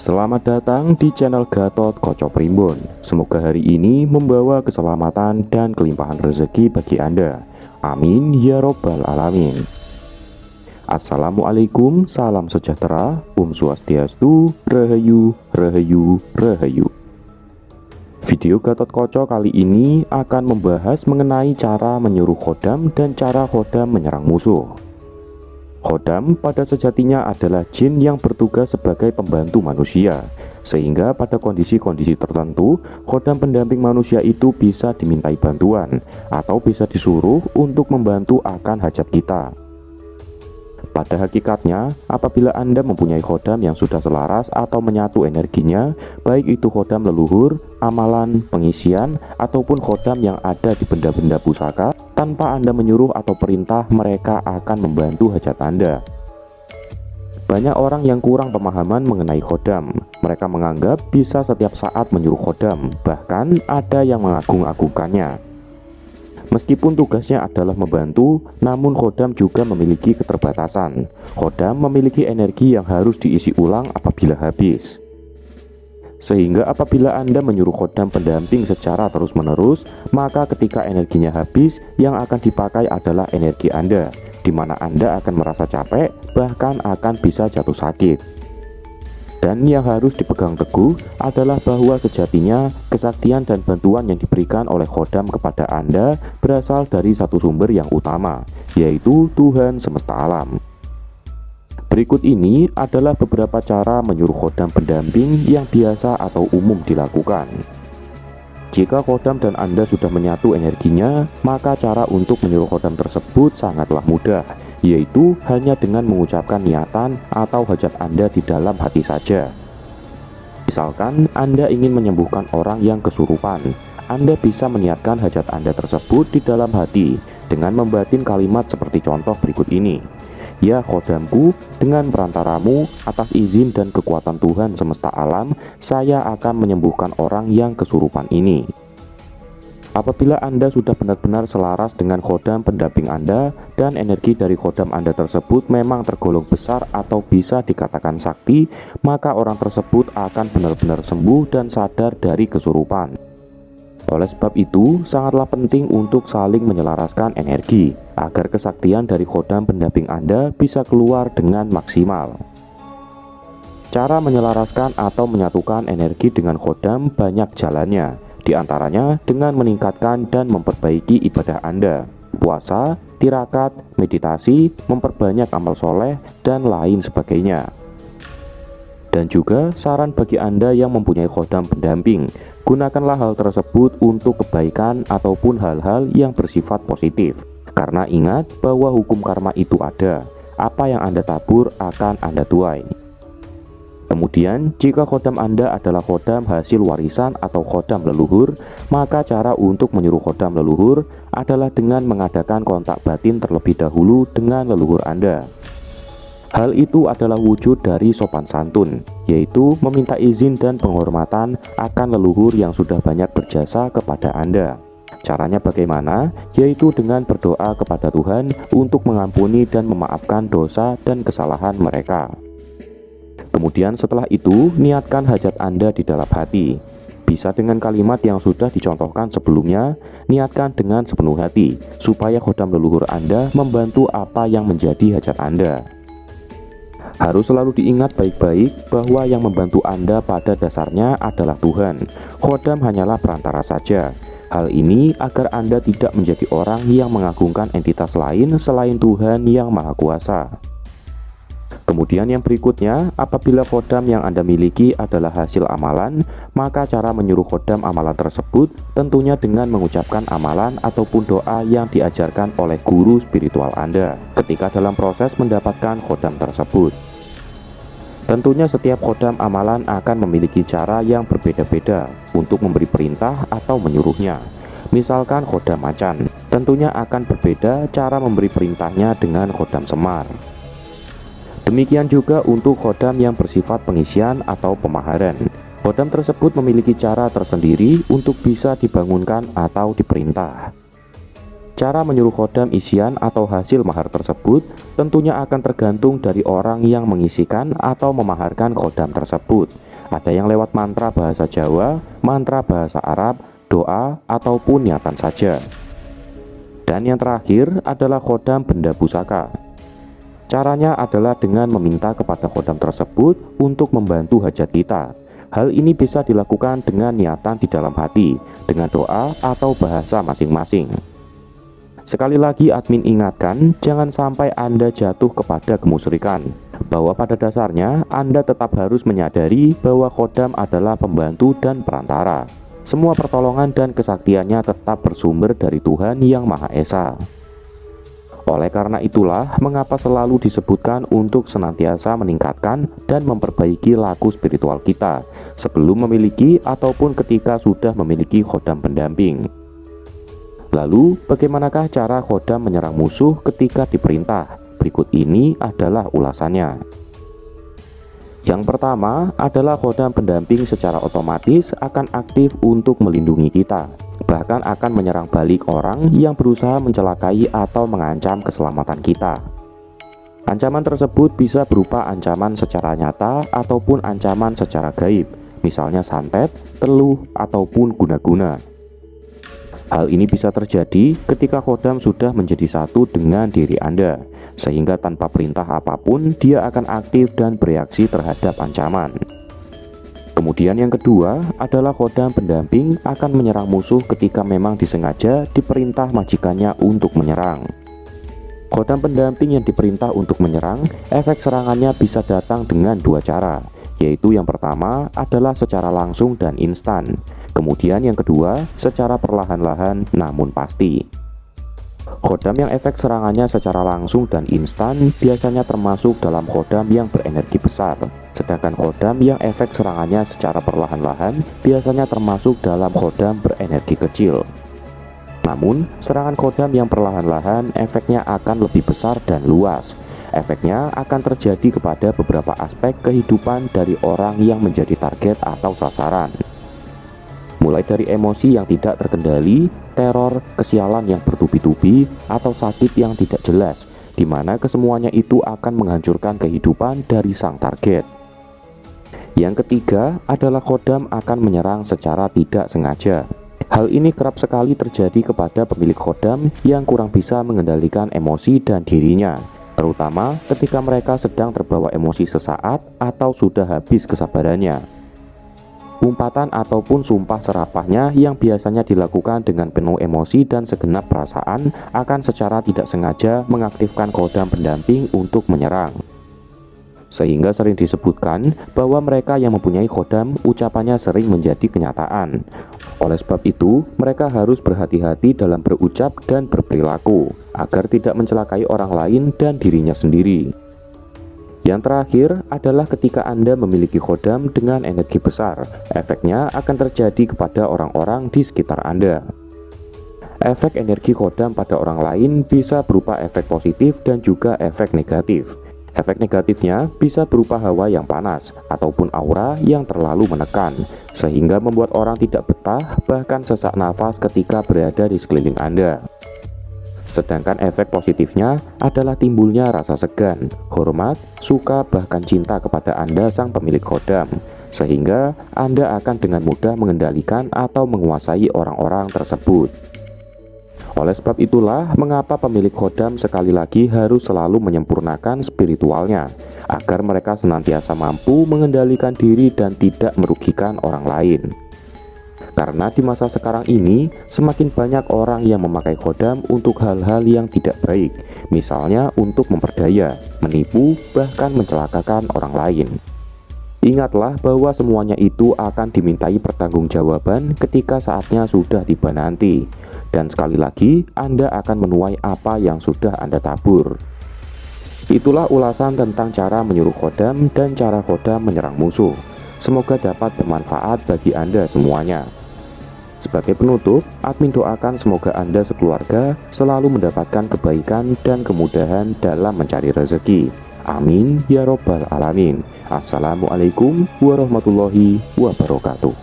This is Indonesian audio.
Selamat datang di channel Gatot Koco Primbon. Semoga hari ini membawa keselamatan dan kelimpahan rezeki bagi Anda. Amin ya robbal alamin. Assalamualaikum, salam sejahtera, Swastiastu, Rahayu, Rahayu, Rahayu. Video Gatot Koco kali ini akan membahas mengenai cara menyuruh khodam dan cara khodam menyerang musuh. Khodam pada sejatinya adalah jin yang bertugas sebagai pembantu manusia, sehingga pada kondisi-kondisi tertentu, khodam pendamping manusia itu bisa dimintai bantuan atau bisa disuruh untuk membantu akan hajat kita. Pada hakikatnya, apabila Anda mempunyai khodam yang sudah selaras atau menyatu energinya, baik itu khodam leluhur, amalan, pengisian, ataupun khodam yang ada di benda-benda pusaka, tanpa Anda menyuruh atau perintah, mereka akan membantu hajat Anda. Banyak orang yang kurang pemahaman mengenai khodam. Mereka menganggap bisa setiap saat menyuruh khodam, bahkan ada yang mengagung-agungkannya. Meskipun tugasnya adalah membantu, namun khodam juga memiliki keterbatasan. Khodam memiliki energi yang harus diisi ulang apabila habis. Sehingga apabila Anda menyuruh khodam pendamping secara terus-menerus, maka ketika energinya habis, yang akan dipakai adalah energi Anda, di mana Anda akan merasa capek, bahkan akan bisa jatuh sakit. Dan yang harus dipegang teguh adalah bahwa sejatinya kesaktian dan bantuan yang diberikan oleh khodam kepada Anda berasal dari satu sumber yang utama, yaitu Tuhan semesta alam. Berikut ini adalah beberapa cara menyuruh khodam pendamping yang biasa atau umum dilakukan. Jika khodam dan Anda sudah menyatu energinya, maka cara untuk menyuruh khodam tersebut sangatlah mudah, yaitu hanya dengan mengucapkan niatan atau hajat Anda di dalam hati saja. Misalkan Anda ingin menyembuhkan orang yang kesurupan, Anda bisa meniatkan hajat Anda tersebut di dalam hati dengan membatin kalimat seperti contoh berikut ini. Ya khodamku, dengan perantaramu, atas izin dan kekuatan Tuhan semesta alam, saya akan menyembuhkan orang yang kesurupan ini. Apabila Anda sudah benar-benar selaras dengan khodam pendamping Anda dan energi dari khodam Anda tersebut memang tergolong besar atau bisa dikatakan sakti, maka orang tersebut akan benar-benar sembuh dan sadar dari kesurupan. Oleh sebab itu, sangatlah penting untuk saling menyelaraskan energi agar kesaktian dari khodam pendamping Anda bisa keluar dengan maksimal. Cara menyelaraskan atau menyatukan energi dengan khodam banyak jalannya. Di antaranya dengan meningkatkan dan memperbaiki ibadah Anda, puasa, tirakat, meditasi, memperbanyak amal soleh, dan lain sebagainya. Dan juga saran bagi Anda yang mempunyai khodam pendamping, gunakanlah hal tersebut untuk kebaikan ataupun hal-hal yang bersifat positif. Karena ingat bahwa hukum karma itu ada, apa yang Anda tabur akan Anda tuai. Kemudian, jika khodam Anda adalah khodam hasil warisan atau khodam leluhur, maka cara untuk menyuruh khodam leluhur adalah dengan mengadakan kontak batin terlebih dahulu dengan leluhur Anda. Hal itu adalah wujud dari sopan santun, yaitu meminta izin dan penghormatan akan leluhur yang sudah banyak berjasa kepada Anda. Caranya bagaimana? Yaitu dengan berdoa kepada Tuhan untuk mengampuni dan memaafkan dosa dan kesalahan mereka. Kemudian setelah itu, niatkan hajat Anda di dalam hati. Bisa dengan kalimat yang sudah dicontohkan sebelumnya, niatkan dengan sepenuh hati, supaya khodam leluhur Anda membantu apa yang menjadi hajat Anda. Harus selalu diingat baik-baik bahwa yang membantu Anda pada dasarnya adalah Tuhan. Khodam hanyalah perantara saja. Hal ini agar Anda tidak menjadi orang yang mengagungkan entitas lain selain Tuhan yang Maha Kuasa. Kemudian yang berikutnya, apabila khodam yang Anda miliki adalah hasil amalan, maka cara menyuruh khodam amalan tersebut tentunya dengan mengucapkan amalan ataupun doa yang diajarkan oleh guru spiritual Anda ketika dalam proses mendapatkan khodam tersebut. Tentunya setiap khodam amalan akan memiliki cara yang berbeda-beda untuk memberi perintah atau menyuruhnya. Misalkan khodam macan, tentunya akan berbeda cara memberi perintahnya dengan khodam semar. Demikian juga untuk khodam yang bersifat pengisian atau pemaharan. Khodam tersebut memiliki cara tersendiri untuk bisa dibangunkan atau diperintah. Cara menyuruh khodam isian atau hasil mahar tersebut tentunya akan tergantung dari orang yang mengisikan atau memaharkan khodam tersebut. Ada yang lewat mantra bahasa Jawa, mantra bahasa Arab, doa, ataupun niatan saja. Dan yang terakhir adalah khodam benda pusaka. Caranya adalah dengan meminta kepada khodam tersebut untuk membantu hajat kita. Hal ini bisa dilakukan dengan niatan di dalam hati, dengan doa atau bahasa masing-masing. Sekali lagi admin ingatkan, jangan sampai Anda jatuh kepada kemusyrikan, bahwa pada dasarnya Anda tetap harus menyadari bahwa khodam adalah pembantu dan perantara. Semua pertolongan dan kesaktiannya tetap bersumber dari Tuhan Yang Maha Esa. Oleh karena itulah, mengapa selalu disebutkan untuk senantiasa meningkatkan dan memperbaiki laku spiritual kita, sebelum memiliki ataupun ketika sudah memiliki khodam pendamping. Lalu, bagaimanakah cara khodam menyerang musuh ketika diperintah? Berikut ini adalah ulasannya. Yang pertama adalah khodam pendamping secara otomatis akan aktif untuk melindungi kita, bahkan akan menyerang balik orang yang berusaha mencelakai atau mengancam keselamatan kita. Ancaman tersebut bisa berupa ancaman secara nyata ataupun ancaman secara gaib, misalnya santet, teluh, ataupun guna-guna. Hal ini bisa terjadi ketika khodam sudah menjadi satu dengan diri Anda, sehingga tanpa perintah apapun dia akan aktif dan bereaksi terhadap ancaman. Kemudian yang kedua adalah khodam pendamping akan menyerang musuh ketika memang disengaja diperintah majikannya untuk menyerang. Khodam pendamping yang diperintah untuk menyerang, efek serangannya bisa datang dengan dua cara, yaitu yang pertama adalah secara langsung dan instan. Kemudian yang kedua, secara perlahan-lahan namun pasti. Khodam yang efek serangannya secara langsung dan instan biasanya termasuk dalam khodam yang berenergi besar. Sedangkan khodam yang efek serangannya secara perlahan-lahan biasanya termasuk dalam khodam berenergi kecil. Namun, serangan khodam yang perlahan-lahan efeknya akan lebih besar dan luas. Efeknya akan terjadi kepada beberapa aspek kehidupan dari orang yang menjadi target atau sasaran. Mulai dari emosi yang tidak terkendali, teror, kesialan yang bertubi-tubi, atau sakit yang tidak jelas, di mana kesemuanya itu akan menghancurkan kehidupan dari sang target. Yang ketiga adalah khodam akan menyerang secara tidak sengaja. Hal ini kerap sekali terjadi kepada pemilik khodam yang kurang bisa mengendalikan emosi dan dirinya, terutama ketika mereka sedang terbawa emosi sesaat atau sudah habis kesabarannya. Umpatan ataupun sumpah serapahnya yang biasanya dilakukan dengan penuh emosi dan segenap perasaan akan secara tidak sengaja mengaktifkan khodam pendamping untuk menyerang. Sehingga sering disebutkan bahwa mereka yang mempunyai khodam ucapannya sering menjadi kenyataan. Oleh sebab itu, mereka harus berhati-hati dalam berucap dan berperilaku agar tidak mencelakai orang lain dan dirinya sendiri. Yang terakhir adalah ketika Anda memiliki khodam dengan energi besar, efeknya akan terjadi kepada orang-orang di sekitar Anda. Efek energi khodam pada orang lain bisa berupa efek positif dan juga efek negatif. Efek negatifnya bisa berupa hawa yang panas ataupun aura yang terlalu menekan, sehingga membuat orang tidak betah bahkan sesak nafas ketika berada di sekeliling Anda. Sedangkan efek positifnya adalah timbulnya rasa segan, hormat, suka, bahkan cinta kepada Anda sang pemilik khodam, sehingga Anda akan dengan mudah mengendalikan atau menguasai orang-orang tersebut. Oleh sebab itulah mengapa pemilik khodam sekali lagi harus selalu menyempurnakan spiritualnya, agar mereka senantiasa mampu mengendalikan diri dan tidak merugikan orang lain. Karena di masa sekarang ini, semakin banyak orang yang memakai khodam untuk hal-hal yang tidak baik, misalnya untuk memperdaya, menipu, bahkan mencelakakan orang lain. Ingatlah bahwa semuanya itu akan dimintai pertanggungjawaban ketika saatnya sudah tiba nanti. Dan sekali lagi, Anda akan menuai apa yang sudah Anda tabur. Itulah ulasan tentang cara menyuruh khodam dan cara khodam menyerang musuh. Semoga dapat bermanfaat bagi Anda semuanya. Sebagai penutup, admin doakan semoga Anda sekeluarga selalu mendapatkan kebaikan dan kemudahan dalam mencari rezeki. Amin ya robbal alamin. Assalamualaikum warahmatullahi wabarakatuh.